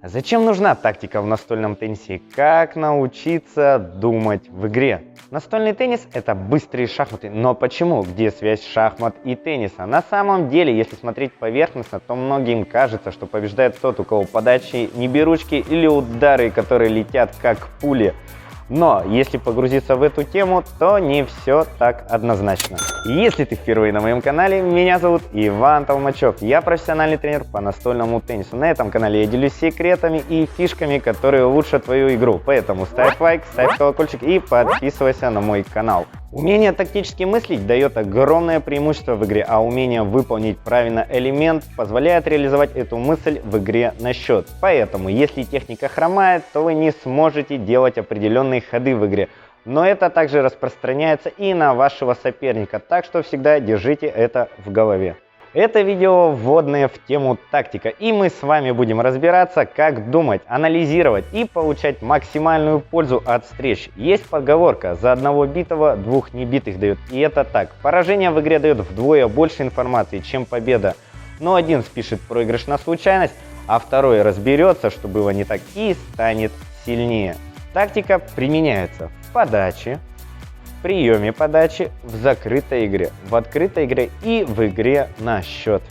Зачем нужна тактика в настольном теннисе? Как научиться думать в игре? Настольный теннис – это быстрые шахматы, но почему? Где связь шахмат и тенниса? На самом деле, если смотреть поверхностно, то многим кажется, что побеждает тот, у кого подачи не беручки или удары, которые летят как пули. Но если погрузиться в эту тему, то не все так однозначно. Если ты впервые на моем канале, меня зовут Иван Толмачев. Я профессиональный тренер по настольному теннису. На этом канале я делюсь секретами и фишками, которые улучшат твою игру. Поэтому ставь лайк, ставь колокольчик и подписывайся на мой канал. Умение тактически мыслить дает огромное преимущество в игре, а умение выполнить правильно элемент позволяет реализовать эту мысль в игре на счет. Поэтому, если техника хромает, то вы не сможете делать определенные ходы в игре. Но это также распространяется и на вашего соперника, так что всегда держите это в голове. Это видео вводное в тему тактика, и мы с вами будем разбираться, как думать, анализировать и получать максимальную пользу от встреч. Есть поговорка: за одного битого двух небитых дает, и это так. Поражение в игре дает вдвое больше информации, чем победа. Но один спишет проигрыш на случайность, а второй разберется, что было не так, и станет сильнее. Тактика применяется в подаче, в приеме подачи, в закрытой игре, в открытой игре и в игре на счет.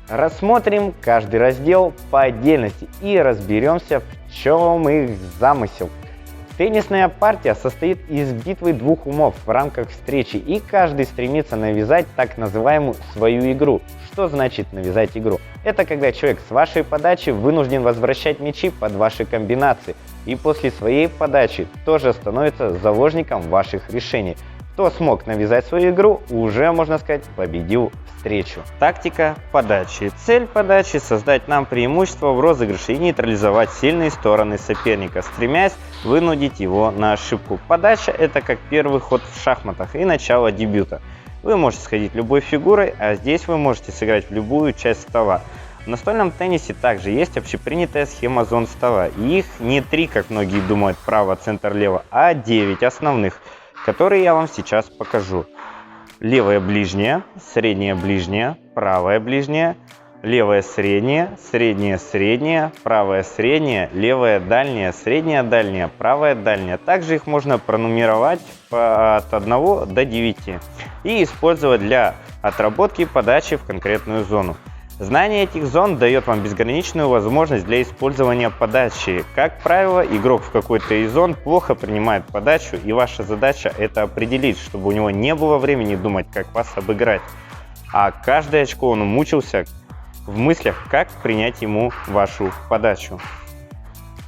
Рассмотрим каждый раздел по отдельности и разберемся, в чем их замысел. Теннисная партия состоит из битвы двух умов в рамках встречи, и каждый стремится навязать так называемую свою игру. Что значит навязать игру? Это когда человек с вашей подачи вынужден возвращать мячи под ваши комбинации, и после своей подачи тоже становится заложником ваших решений. Кто смог навязать свою игру, уже, можно сказать, победил встречу. Тактика подачи. Цель подачи – создать нам преимущество в розыгрыше и нейтрализовать сильные стороны соперника, стремясь вынудить его на ошибку. Подача – это как первый ход в шахматах и начало дебюта. Вы можете сходить любой фигурой, а здесь вы можете сыграть в любую часть стола. В настольном теннисе также есть общепринятая схема зон стола. И их не 3, как многие думают, право, центр, лево, а 9 основных, которые я вам сейчас покажу. Левая ближняя, средняя ближняя, правая ближняя, левая средняя, средняя средняя, правая средняя, левая дальняя, средняя дальняя, правая дальняя. Также их можно пронумеровать от 1 до 9 и использовать для отработки подачи в конкретную зону. Знание этих зон дает вам безграничную возможность для использования подачи. Как правило, игрок в какой-то из зон плохо принимает подачу, и ваша задача это определить, чтобы у него не было времени думать, как вас обыграть. А каждое очко он мучился в мыслях, как принять ему вашу подачу.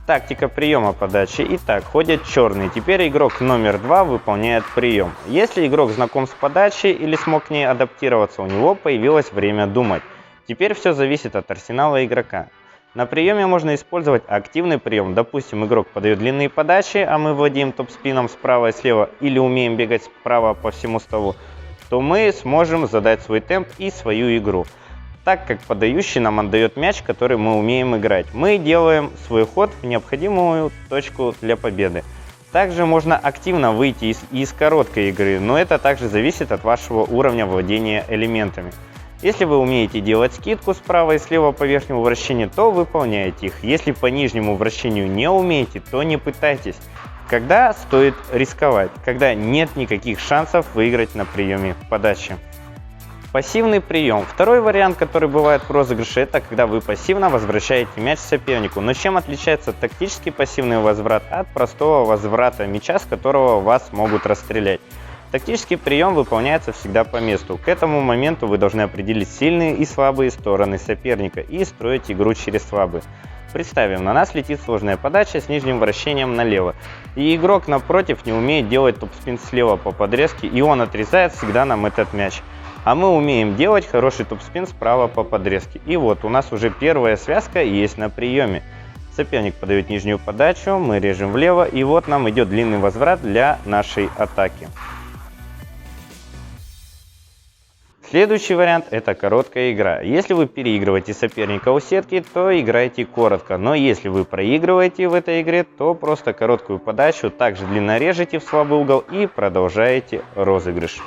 Тактика приема подачи. Итак, ходят черные. Теперь игрок номер 2 выполняет прием. Если игрок знаком с подачей или смог к ней адаптироваться, у него появилось время думать. Теперь все зависит от арсенала игрока. На приеме можно использовать активный прием. Допустим, игрок подает длинные подачи, а мы владеем топ-спином справа и слева или умеем бегать справа по всему столу, то мы сможем задать свой темп и свою игру. Так как подающий нам отдает мяч, который мы умеем играть, мы делаем свой ход в необходимую точку для победы. Также можно активно выйти из короткой игры, но это также зависит от вашего уровня владения элементами. Если вы умеете делать скидку справа и слева по верхнему вращению, то выполняйте их. Если по нижнему вращению не умеете, то не пытайтесь. Когда стоит рисковать? Когда нет никаких шансов выиграть на приеме подачи. Пассивный прием. Второй вариант, который бывает в розыгрыше, это когда вы пассивно возвращаете мяч сопернику. Но чем отличается тактический пассивный возврат от простого возврата мяча, с которого вас могут расстрелять? Тактический прием выполняется всегда по месту. К этому моменту вы должны определить сильные и слабые стороны соперника и строить игру через слабые. Представим, на нас летит сложная подача с нижним вращением налево. И игрок напротив не умеет делать топ-спин слева по подрезке, и он отрезает всегда нам этот мяч. А мы умеем делать хороший топ-спин справа по подрезке. И вот у нас уже первая связка есть на приеме. Соперник подает нижнюю подачу, мы режем влево, и вот нам идет длинный возврат для нашей атаки. Следующий вариант – это короткая игра. Если вы переигрываете соперника у сетки, то играйте коротко. Но если вы проигрываете в этой игре, то просто короткую подачу также длинно режете в слабый угол и продолжаете розыгрыш.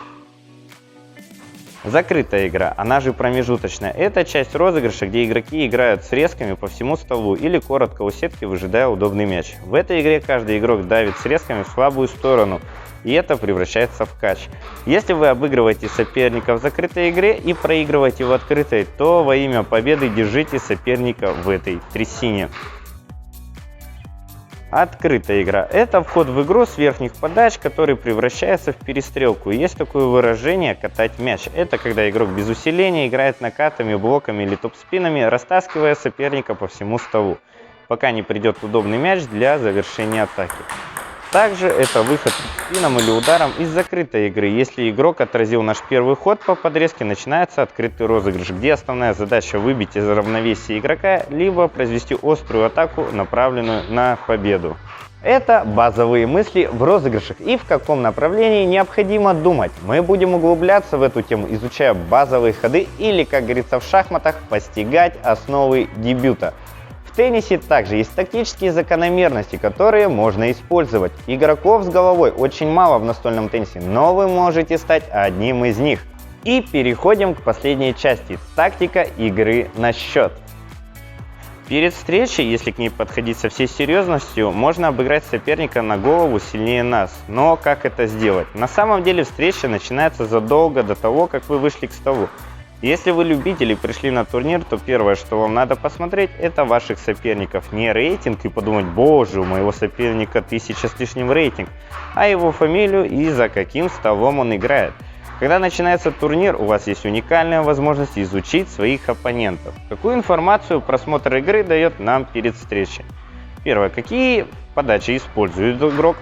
Закрытая игра, она же промежуточная, это часть розыгрыша, где игроки играют срезками по всему столу или коротко у сетки, выжидая удобный мяч. В этой игре каждый игрок давит срезками в слабую сторону, и это превращается в кач. Если вы обыгрываете соперника в закрытой игре и проигрываете в открытой, то во имя победы держите соперника в этой трясине. Открытая игра – это вход в игру с верхних подач, который превращается в перестрелку. Есть такое выражение «катать мяч». Это когда игрок без усиления играет накатами, блоками или топ-спинами, растаскивая соперника по всему столу, пока не придет удобный мяч для завершения атаки. Также это выход спином или ударом из закрытой игры. Если игрок отразил наш первый ход по подрезке, начинается открытый розыгрыш, где основная задача выбить из равновесия игрока, либо произвести острую атаку, направленную на победу. Это базовые мысли в розыгрышах и в каком направлении необходимо думать. Мы будем углубляться в эту тему, изучая базовые ходы или, как говорится в шахматах, постигать основы дебюта. В теннисе также есть тактические закономерности, которые можно использовать. Игроков с головой очень мало в настольном теннисе, но вы можете стать одним из них. И переходим к последней части – тактика игры на счет. Перед встречей, если к ней подходить со всей серьезностью, можно обыграть соперника на голову сильнее нас. Но как это сделать? На самом деле встреча начинается задолго до того, как вы вышли к столу. Если вы любители пришли на турнир, то первое, что вам надо посмотреть, это ваших соперников. Не рейтинг и подумать: боже, у моего соперника 1000 с лишним рейтинг, а его фамилию и за каким столом он играет. Когда начинается турнир, у вас есть уникальная возможность изучить своих оппонентов. Какую информацию просмотр игры дает нам перед встречей? Первое. Какие подачи использует игрок?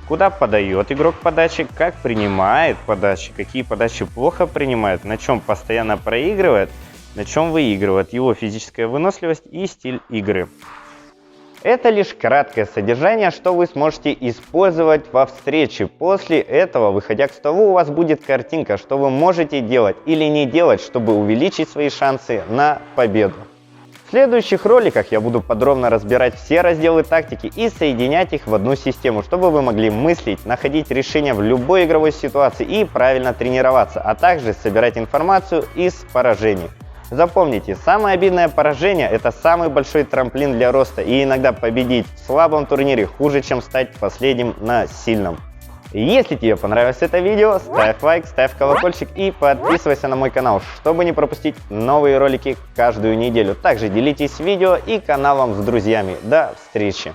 Куда подает игрок подачи, как принимает подачи, какие подачи плохо принимает, на чем постоянно проигрывает, на чем выигрывает, его физическая выносливость и стиль игры. Это лишь краткое содержание, что вы сможете использовать во встрече. После этого, выходя к столу, у вас будет картинка, что вы можете делать или не делать, чтобы увеличить свои шансы на победу. В следующих роликах я буду подробно разбирать все разделы тактики и соединять их в одну систему, чтобы вы могли мыслить, находить решения в любой игровой ситуации и правильно тренироваться, а также собирать информацию из поражений. Запомните, самое обидное поражение – это самый большой трамплин для роста, и иногда победить в слабом турнире хуже, чем стать последним на сильном. Если тебе понравилось это видео, ставь лайк, ставь колокольчик и подписывайся на мой канал, чтобы не пропустить новые ролики каждую неделю. Также делитесь видео и каналом с друзьями. До встречи!